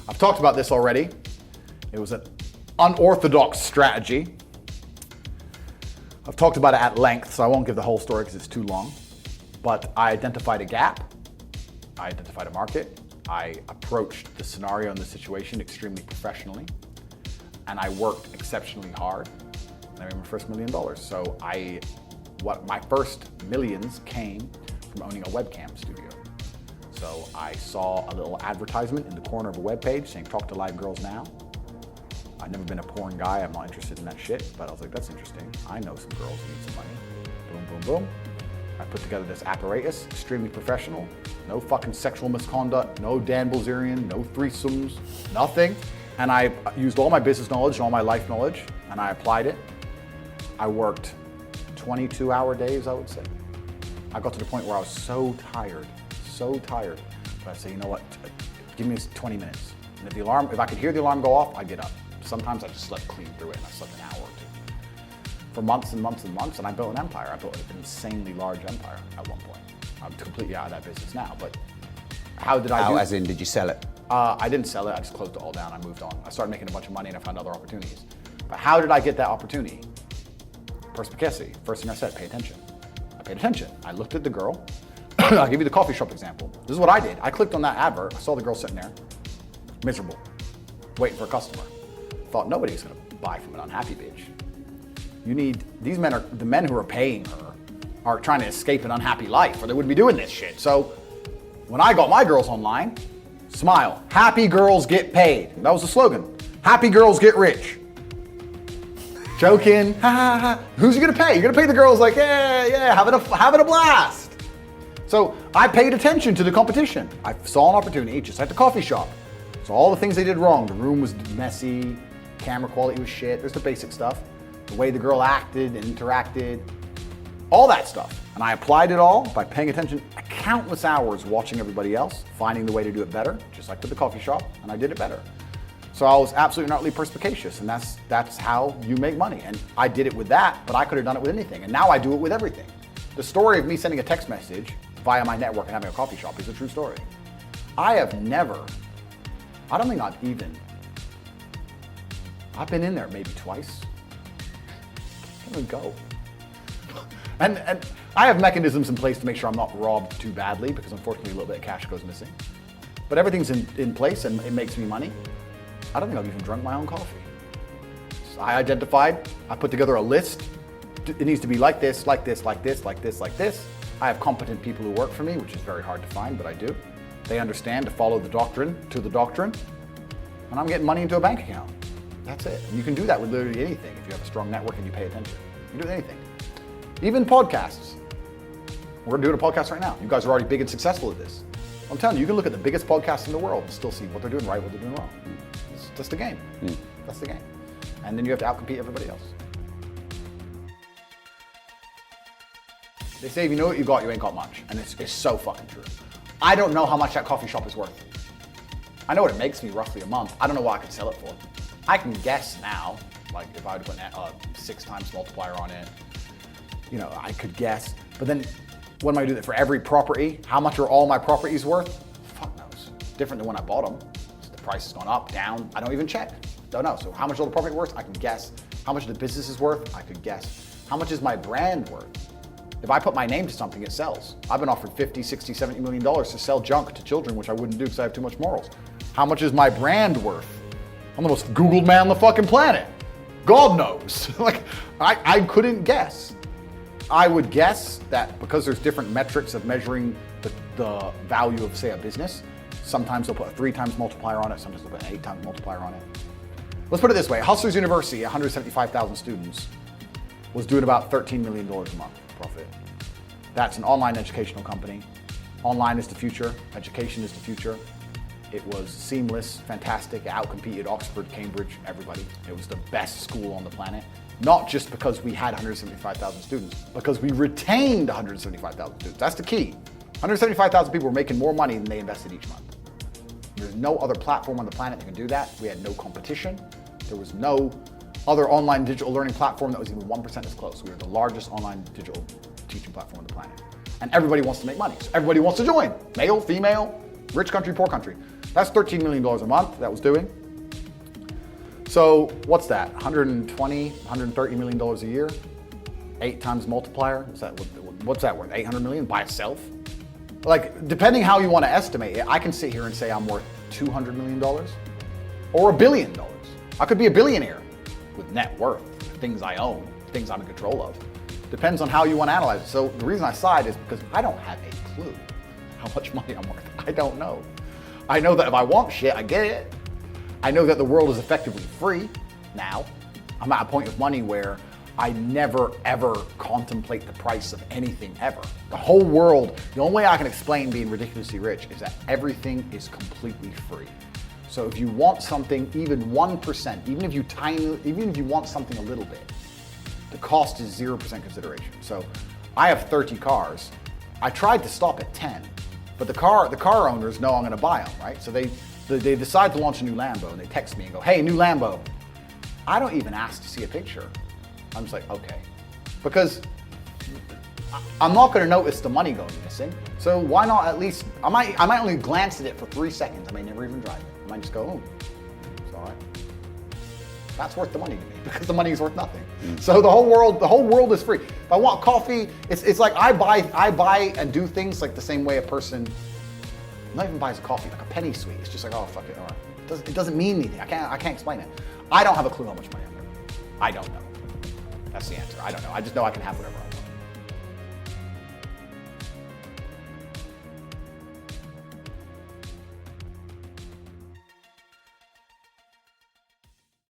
I've talked about this already. It was an unorthodox strategy. I've talked about it at length, so I won't give the whole story because it's too long. But I identified a gap. I identified a market. I approached the scenario and the situation extremely professionally. And I worked exceptionally hard. And I made my first $1 million. So my first millions came from owning a webcam studio. So I saw a little advertisement in the corner of a webpage saying, talk to live girls now. I've never been a porn guy, I'm not interested in that shit, but I was like, that's interesting. I know some girls who need some money. Boom, boom, boom. I put together this apparatus, extremely professional, no fucking sexual misconduct, no Dan Bilzerian, no threesomes, nothing. And I used all my business knowledge and all my life knowledge, and I applied it. I worked 22-hour days, I would say. I got to the point where I was so tired, but I'd say, you know what, give me 20 minutes. And if I could hear the alarm go off, I'd get up. Sometimes I just slept clean through it, and I slept an hour or two. For months and months and months, and I built an empire. I built an insanely large empire at one point. I'm completely out of that business now, but how did I do it? As in, did you sell it? I didn't sell it, I just closed it all down, I moved on. I started making a bunch of money and I found other opportunities. But how did I get that opportunity? Perspicacity, first thing I said, pay attention. I paid attention. I looked at the girl. I'll give you the coffee shop example. This is what I did. I clicked on that advert, I saw the girl sitting there, miserable, waiting for a customer. Thought nobody's gonna buy from an unhappy bitch. The men who are paying her are trying to escape an unhappy life or they wouldn't be doing this shit. So when I got my girls online, smile, happy girls get paid. That was the slogan. Happy girls get rich. Joking, ha ha ha. Who's you gonna pay? You're gonna pay the girls like, yeah, having a blast. So I paid attention to the competition. I saw an opportunity just at the coffee shop. So all the things they did wrong, the room was messy, camera quality was shit, there's the basic stuff. The way the girl acted and interacted, all that stuff. And I applied it all by paying attention countless hours watching everybody else, finding the way to do it better, just like with the coffee shop, and I did it better. So I was absolutely and utterly perspicacious, and that's how you make money. And I did it with that, but I could have done it with anything. And now I do it with everything. The story of me sending a text message via my network and having a coffee shop is a true story. I've been in there maybe twice. I can't even go. And I have mechanisms in place to make sure I'm not robbed too badly because unfortunately a little bit of cash goes missing. But everything's in place and it makes me money. I don't think I've even drunk my own coffee. So I put together a list. It needs to be like this, like this, like this, like this, like this. I have competent people who work for me, which is very hard to find, but I do. They understand to follow the doctrine, and I'm getting money into a bank account. That's it. And you can do that with literally anything if you have a strong network and you pay attention. You can do anything. Even podcasts. We're doing a podcast right now. You guys are already big and successful at this. I'm telling you, you can look at the biggest podcasts in the world and still see what they're doing right, what they're doing wrong. That's the game. That's the game. And then you have to outcompete everybody else. They say if you know what you got, you ain't got much. And it's so fucking true. I don't know how much that coffee shop is worth. I know what it makes me roughly a month. I don't know what I could sell it for. I can guess now, like if I would put a 6 times multiplier on it, I could guess. But then what am I gonna do that for every property? How much are all my properties worth? Fuck knows. Different than when I bought them. So the price has gone up, down. I don't even check. Don't know. So how much is all the property worth? I can guess. How much the business is worth? I could guess. How much is my brand worth? If I put my name to something, it sells. I've been offered $50, $60, $70 million to sell junk to children, which I wouldn't do because I have too much morals. How much is my brand worth? I'm the most Googled man on the fucking planet. God knows. I couldn't guess. I would guess that because there's different metrics of measuring the value of, say, a business, sometimes they'll put a 3 times multiplier on it, sometimes they'll put an 8 times multiplier on it. Let's put it this way. Hustlers University, 175,000 students, was doing about $13 million a month profit. That's an online educational company. Online is the future. Education is the future. It was seamless, fantastic. It outcompeted Oxford, Cambridge, everybody. It was the best school on the planet. Not just because we had 175,000 students, because we retained 175,000 students. That's the key. 175,000 people were making more money than they invested each month. There's no other platform on the planet that can do that. We had no competition. There was no other online digital learning platform that was even 1% as close. We were the largest online digital teaching platform on the planet. And everybody wants to make money. So everybody wants to join. Male, female, rich country, poor country. That's $13 million a month that was doing. So what's that? 120, $130 million a year? 8 times multiplier? What's that worth? 800 million by itself? Like, depending how you want to estimate it, I can sit here and say I'm worth $200 million or $1 billion. I could be a billionaire with net worth, things I own, things I'm in control of. Depends on how you want to analyze it. So the reason I sighed is because I don't have a clue how much money I'm worth. I don't know. I know that if I want shit, I get it. I know that the world is effectively free now. I'm at a point of money where I never ever contemplate the price of anything ever. The whole world, the only way I can explain being ridiculously rich is that everything is completely free. So if you want something even 1%, even if you want something a little bit, the cost is 0% consideration. So I have 30 cars. I tried to stop at 10, but the car owners know I'm gonna buy them, right? So they decide to launch a new Lambo and they text me and go, hey, new Lambo. I don't even ask to see a picture. I'm just like, okay. Because I'm not gonna notice the money going missing. So why not at least, I might only glance at it for 3 seconds. I may never even drive it. I might just go, oh, it's all right. That's worth the money to me because the money is worth nothing. So the whole world is free. If I want coffee, it's like I buy and do things like the same way a person not even buys a coffee, like a penny sweet. It's just like, oh, fuck it, all right. It doesn't mean anything. I can't explain it. I don't have a clue how much money I'm making. I don't know. That's the answer. I don't know. I just know I can have whatever I want.